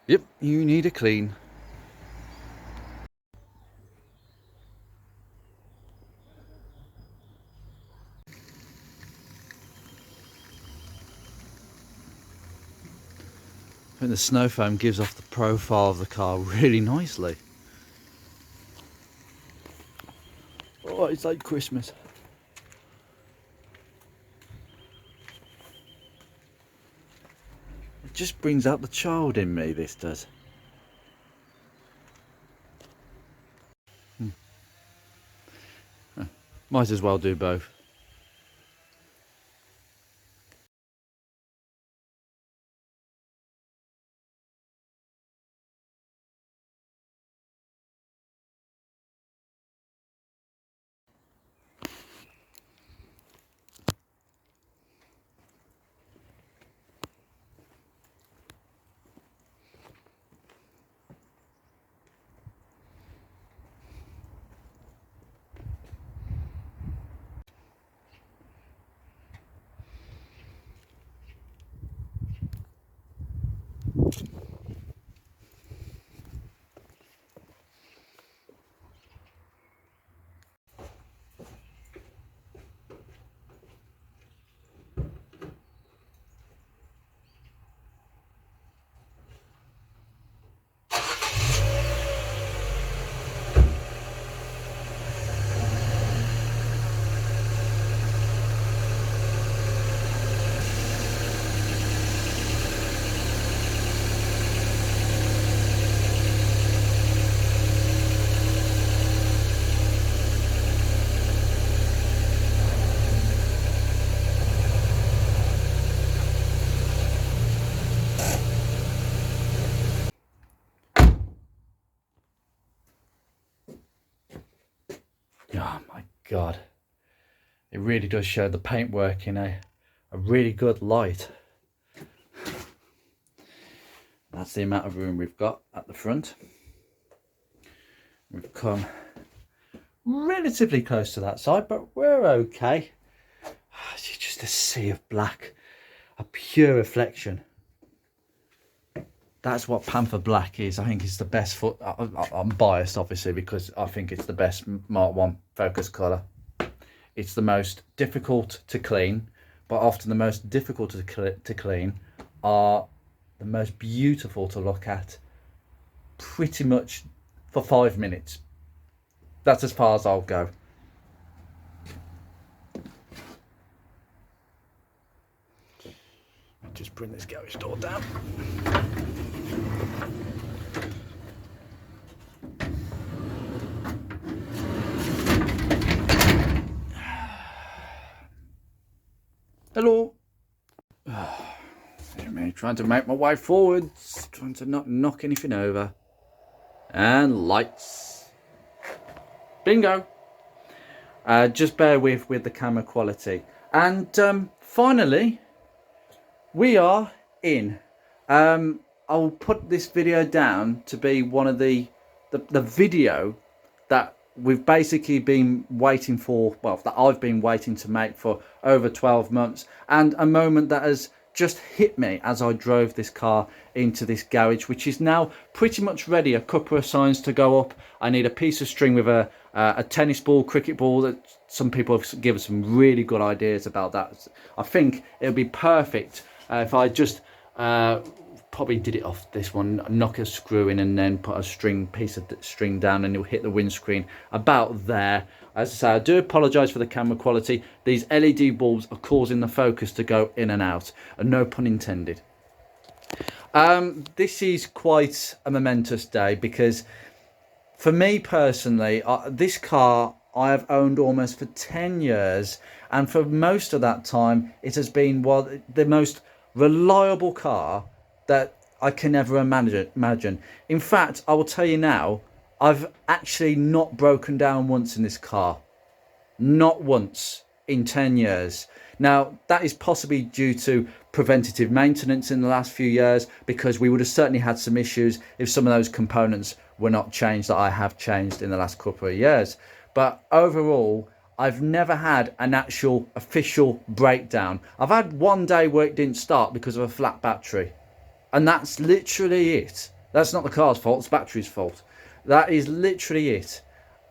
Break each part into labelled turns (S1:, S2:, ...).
S1: Yep, you need a clean. I think the snow foam gives off the profile of the car really nicely. Oh, it's like Christmas. It just brings out the child in me, this does. Might as well do both. Oh my god. It really does show the paintwork in a really good light. That's the amount of room we've got at the front. We've come relatively close to that side, but we're okay. It's just a sea of black, a pure reflection. That's what Panther Black is. I think it's the best foot. I'm biased, obviously, because I think it's the best Mark 1 focus colour. It's the most difficult to clean, but often the most difficult to clean are the most beautiful to look at, pretty much for 5 minutes. That's as far as I'll go. Just bring this garage door down. Hello. Me trying to make my way forwards, trying to not knock anything over. And lights. Bingo. Just bear with the camera quality. And finally, we are in. I'll put this video down to be one of the video that we've basically been waiting for, well, that I've been waiting to make for over 12 months, and a moment that has just hit me as I drove this car into this garage, which is now pretty much ready. A couple of signs to go up. I need a piece of string with a tennis ball, cricket ball. That some people have given some really good ideas about that. I think it would be perfect if I just probably did it off this one, knock a screw in and then put a piece of string down, and it'll hit the windscreen about there. As I say, I do apologise for the camera quality. These LED bulbs are causing the focus to go in and out, and no pun intended. This is quite a momentous day because for me personally, this car I have owned almost for 10 years, and for most of that time it has been the most reliable car that I can ever imagine. In fact, I will tell you now, I've actually not broken down once in this car. Not once in 10 years. Now, that is possibly due to preventative maintenance in the last few years, because we would have certainly had some issues if some of those components were not changed that I have changed in the last couple of years. But overall, I've never had an actual official breakdown. I've had one day where it didn't start because of a flat battery. And that's literally it. That's not the car's fault, it's the battery's fault. That is literally it.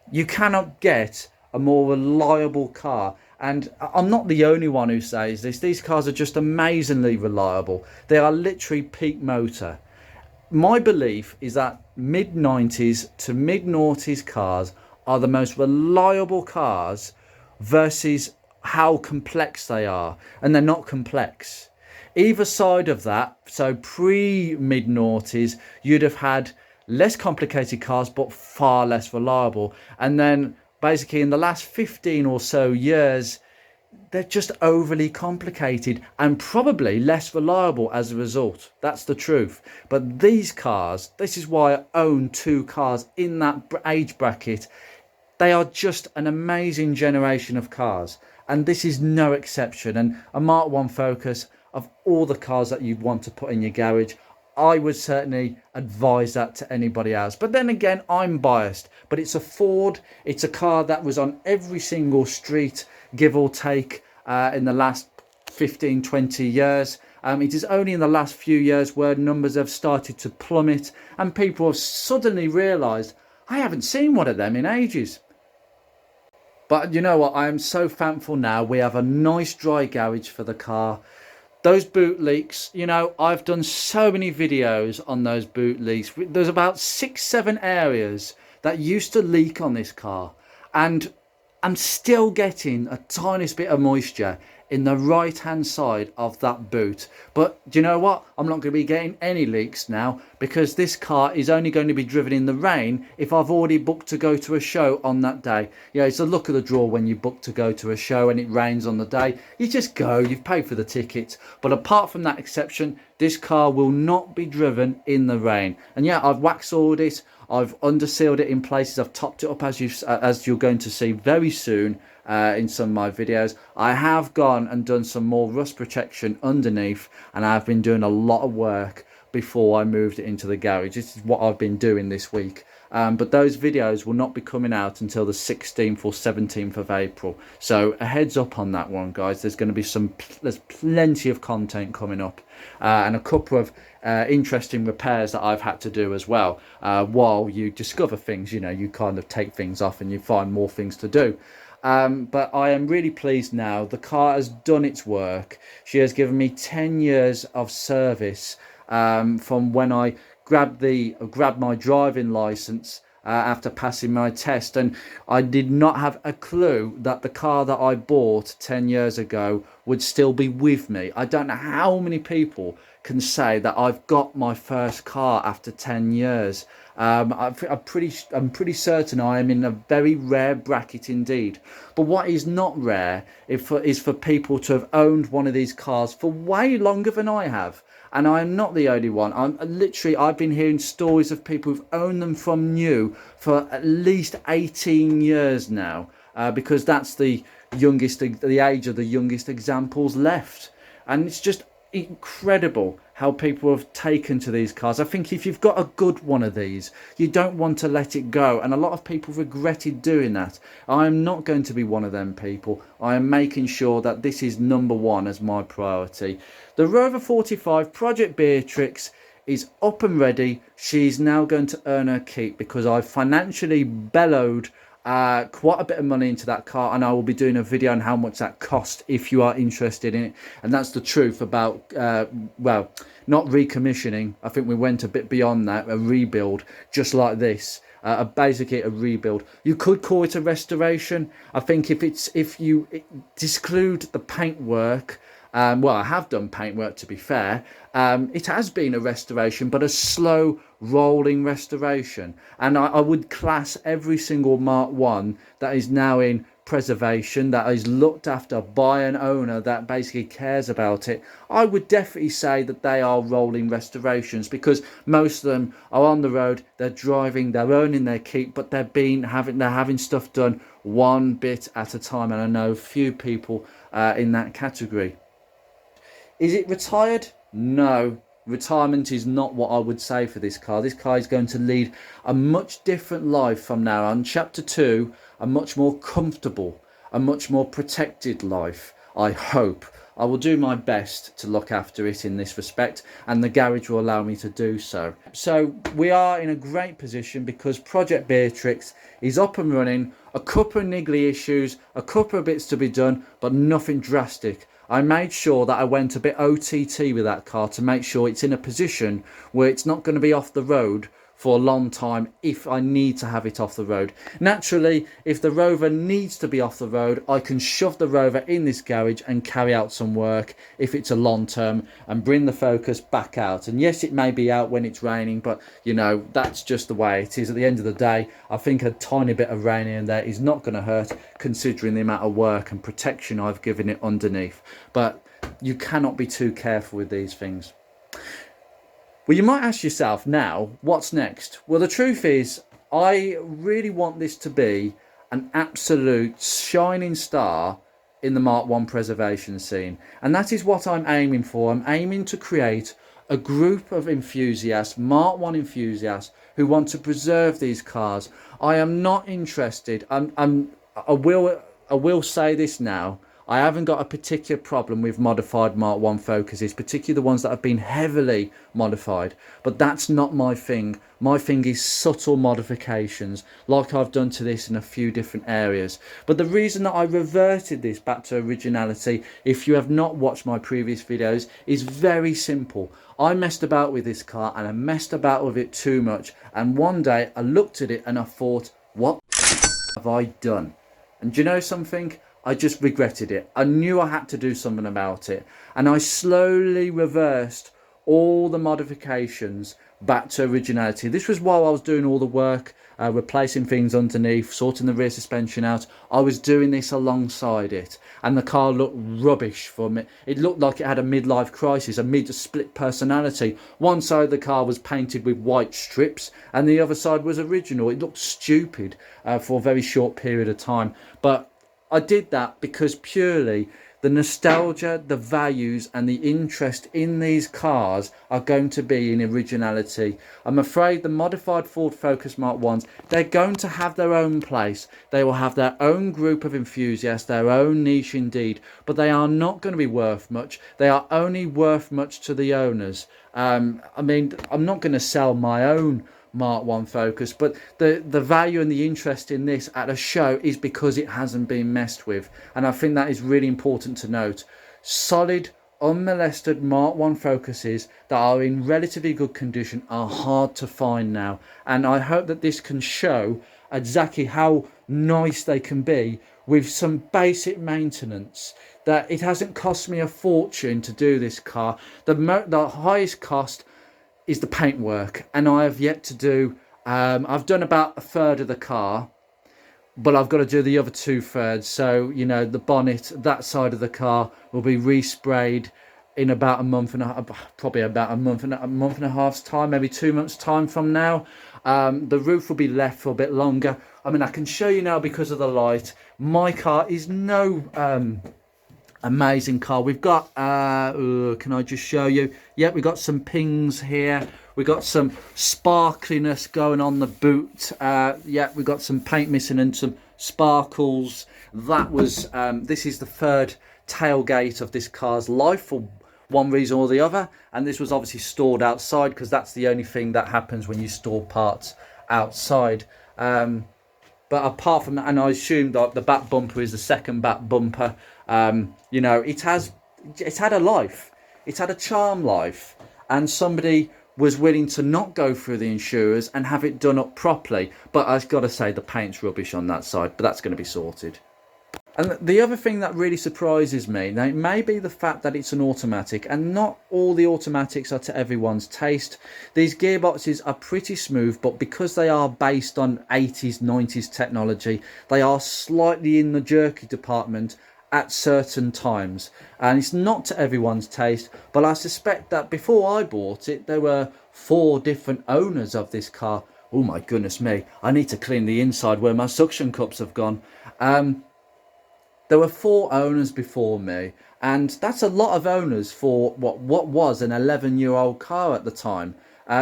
S1: You cannot get a more reliable car. And I'm not the only one who says this. These cars are just amazingly reliable. They are literally peak motor. My belief is that mid 90s to mid noughties cars are the most reliable cars versus how complex they are. And they're not complex. Either side of that, so pre mid noughties, you'd have had less complicated cars but far less reliable. And then basically in the last 15 or so years, they're just overly complicated and probably less reliable as a result. That's the truth. But these cars, this is why I own two cars in that age bracket. They are just an amazing generation of cars, and this is no exception. And a Mark 1 Focus, of all the cars that you'd want to put in your garage, I would certainly advise that to anybody else. But then again, I'm biased. But it's a Ford. It's a car that was on every single street, give or take, in the last 15, 20 years. It is only in the last few years where numbers have started to plummet and people have suddenly realised, I haven't seen one of them in ages. But you know what? I am so thankful now. We have a nice dry garage for the car. Those boot leaks, you know, I've done so many videos on those boot leaks. There's about 6-7 areas that used to leak on this car. And I'm still getting a tiniest bit of moisture in the right hand side of that boot. But do you know what? I'm not going to be getting any leaks now because this car is only going to be driven in the rain if I've already booked to go to a show on that day. Yeah, it's a luck of the draw when you book to go to a show and it rains on the day. You just go, you've paid for the ticket. But apart from that exception, this car will not be driven in the rain. And yeah, I've wax oiled it, I've undersealed it in places, I've topped it up as you're going to see very soon. In some of my videos, I have gone and done some more rust protection underneath, and I've been doing a lot of work before I moved it into the garage. This is what I've been doing this week. But those videos will not be coming out until the 16th or 17th of April. So a heads up on that one, guys. There's going to be there's plenty of content coming up, and a couple of interesting repairs that I've had to do as well. While you discover things, you know, you kind of take things off and you find more things to do. But I am really pleased now. The car has done its work. She has given me 10 years of service from when I grabbed my driving license after passing my test, and I did not have a clue that the car that I bought 10 years ago would still be with me. I don't know how many people can say that I've got my first car after 10 years. I'm pretty certain I am in a very rare bracket indeed. But what is not rare is for people to have owned one of these cars for way longer than I have. And I am not the only one. I've been hearing stories of people who've owned them from new for at least 18 years now, because that's the age of the youngest examples left. And it's just incredible how people have taken to these cars. I think if you've got a good one of these, you don't want to let it go, and a lot of people regretted doing that. I am not going to be one of them people. I am making sure that this is number one as my priority. The Rover 45 Project Beatrix is up and ready. She's now going to earn her keep because I've financially bellowed quite a bit of money into that car, and I will be doing a video on how much that cost if you are interested in it. And that's the truth about well, not recommissioning. I think we went a bit beyond that, a rebuild just like this, basically a rebuild. You could call it a restoration. I think if you exclude the paintwork, well, I have done paintwork, to be fair. It has been a restoration, but a slow rolling restoration. And I would class every single Mark 1 that is now in preservation, that is looked after by an owner that basically cares about it. I would definitely say that they are rolling restorations, because most of them are on the road, they're driving, they're earning their keep, but they're having stuff done one bit at a time. And I know few people in that category. Is it retired? No. Retirement is not what I would say for this car. This car is going to lead a much different life from now on. Chapter 2, a much more comfortable, a much more protected life, I hope. I will do my best to look after it in this respect, and the garage will allow me to do so. So we are in a great position because Project Beatrix is up and running. A couple of niggly issues, a couple of bits to be done, but nothing drastic. I made sure that I went a bit OTT with that car to make sure it's in a position where it's not going to be off the road for a long time if I need to have it off the road. Naturally, if the Rover needs to be off the road, I can shove the Rover in this garage and carry out some work if it's a long term and bring the Focus back out. And yes, it may be out when it's raining, but you know, that's just the way it is. At the end of the day, I think a tiny bit of rain in there is not going to hurt, considering the amount of work and protection I've given it underneath. But you cannot be too careful with these things. Well, you might ask yourself now, what's next? Well, the truth is, I really want this to be an absolute shining star in the Mark 1 preservation scene. And that is what I'm aiming for. I'm aiming to create a group of enthusiasts, Mark 1 enthusiasts, who want to preserve these cars. I am not interested. I will say this now. I haven't got a particular problem with modified Mark 1 Focuses, particularly the ones that have been heavily modified. But that's not my thing. My thing is subtle modifications, like I've done to this in a few different areas. But the reason that I reverted this back to originality, if you have not watched my previous videos, is very simple. I messed about with this car and I messed about with it too much. And one day I looked at it and I thought, what have I done? And do you know something? I just regretted it. I knew I had to do something about it. And I slowly reversed all the modifications back to originality. This was while I was doing all the work, replacing things underneath, sorting the rear suspension out. I was doing this alongside it. And the car looked rubbish for me. It looked like it had a midlife crisis, a mid-split personality. One side of the car was painted with white strips and the other side was original. It looked stupid for a very short period of time. But I did that because purely the nostalgia, the values and the interest in these cars are going to be in originality. I'm afraid the modified Ford Focus Mark 1s, they're going to have their own place. They will have their own group of enthusiasts, their own niche indeed, but they are not going to be worth much. They are only worth much to the owners. I mean, I'm not going to sell my own Mark 1 Focus, but the value and the interest in this at a show is because it hasn't been messed with, and I think that is really important to note. Solid, unmolested Mark 1 Focuses that are in relatively good condition are hard to find now, and I hope that this can show exactly how nice they can be with some basic maintenance. That it hasn't cost me a fortune to do this car. The highest cost is the paintwork, and I have yet to do, I've done about a third of the car, but I've got to do the other 2/3. So, you know, the bonnet, that side of the car will be resprayed in about a month and a, probably about a month and a half's time, maybe 2 months time from now. The roof will be left for a bit longer. I mean, I can show you now because of the light. My car is no amazing car. We've got can I just show you? Yeah, we got some pings here. We got some sparkliness going on the boot. Yeah, we got some paint missing and some sparkles. That was this is the third tailgate of this car's life for one reason or the other, and this was obviously stored outside because that's the only thing that happens when you store parts outside. But apart from that, and I assume that the back bumper is the second back bumper. You know, it's had a life. It's had a charm life. And somebody was willing to not go through the insurers and have it done up properly. But I've got to say, the paint's rubbish on that side. But that's going to be sorted. And the other thing that really surprises me, now it may be the fact that it's an automatic, and not all the automatics are to everyone's taste. These gearboxes are pretty smooth, but because they are based on 80s, 90s technology, they are slightly in the jerky department at certain times. And it's not to everyone's taste, but I suspect that before I bought it, there were 4 different owners of this car. Oh my goodness me, I need to clean the inside where my suction cups have gone. There were 4 owners before me, and that's a lot of owners for what was an 11-year-old car at the time.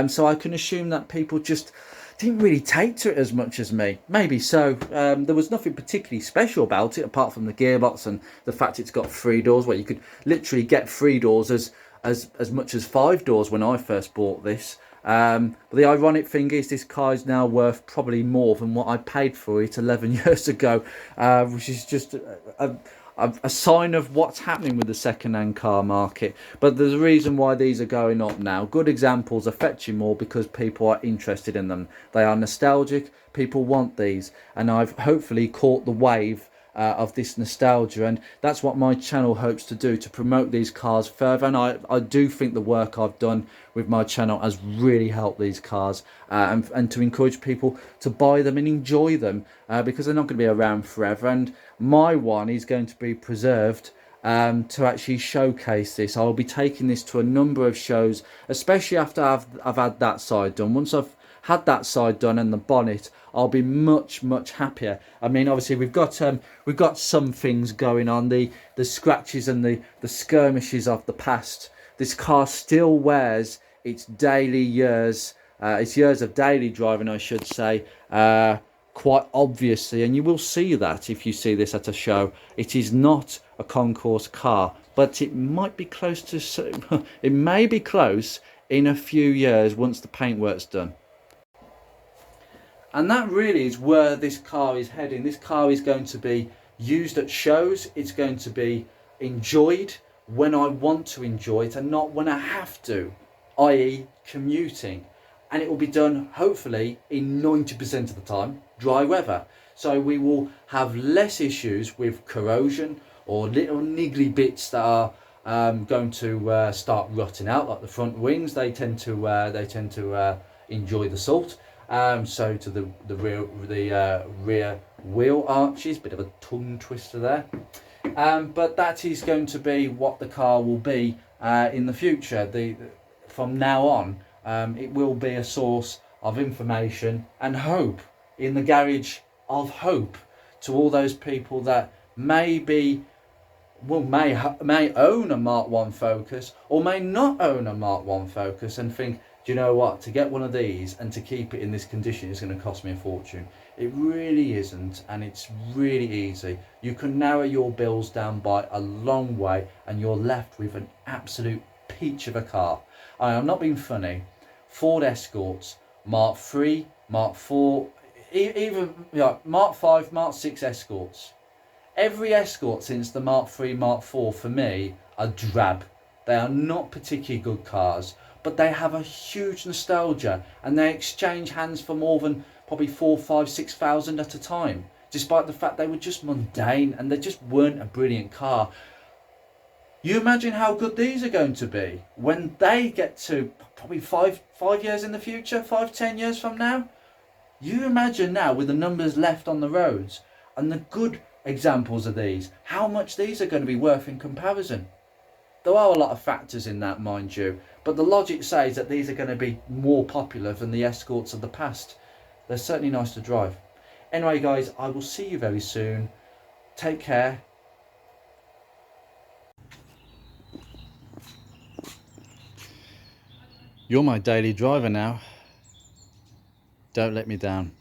S1: So I can assume that people just didn't really take to it as much as me. Maybe so. There was nothing particularly special about it apart from the gearbox and the fact it's got 3 doors, where you could literally get 3 doors as much as 5 doors when I first bought this. But the ironic thing is, this car is now worth probably more than what I paid for it 11 years ago, which is just a sign of what's happening with the second-hand car market. But there's a reason why these are going up now. Good examples are fetching more because people are interested in them. They are nostalgic. People want these, and I've hopefully caught the wave of this nostalgia, and that's what my channel hopes to do, to promote these cars further. And I do think the work I've done with my channel has really helped these cars, and to encourage people to buy them and enjoy them, because they're not going to be around forever. And my one is going to be preserved to actually showcase this. I'll be taking this to a number of shows, especially after I've had that side done. Once I've had that side done and the bonnet, I'll be much happier. I mean, obviously we've got some things going on, the scratches and the skirmishes of the past. This car still wears its its years of daily driving, I should say, quite obviously, and you will see that if you see this at a show. It is not a concourse car, but it might be close to it may be close in a few years once the paintwork's done. And that really is where this car is heading. This car is going to be used at shows. It's going to be enjoyed when I want to enjoy it and not when I have to, i.e. commuting. And it will be done, hopefully, in 90% of the time, dry weather. So we will have less issues with corrosion or little niggly bits that are going to start rotting out, like the front wings. They tend to enjoy the salt. So to the rear wheel arches, bit of a tongue twister there. But that is going to be what the car will be in the future. From now on, it will be a source of information and hope, in the garage of hope, to all those people that may own a Mark 1 Focus or may not own a Mark 1 Focus and think, do you know what, to get one of these and to keep it in this condition is going to cost me a fortune. It really isn't, and it's really easy. You can narrow your bills down by a long way and you're left with an absolute peach of a car. I'm not being funny. Ford Escorts, Mark 3, Mark 4, even Mark 5, Mark 6 Escorts. Every Escort since the Mark 3, Mark 4 for me are drab. They are not particularly good cars, but they have a huge nostalgia and they exchange hands for more than probably 4, 5, 6,000 at a time, despite the fact they were just mundane and they just weren't a brilliant car. You imagine how good these are going to be when they get to probably five years in the future, 5, 10 years from now. You imagine now, with the numbers left on the roads and the good examples of these, how much these are going to be worth in comparison. There are a lot of factors in that, mind you, but the logic says that these are going to be more popular than the Escorts of the past. They're certainly nice to drive. Anyway guys, I will see you very soon. Take care. You're my daily driver now. Don't let me down.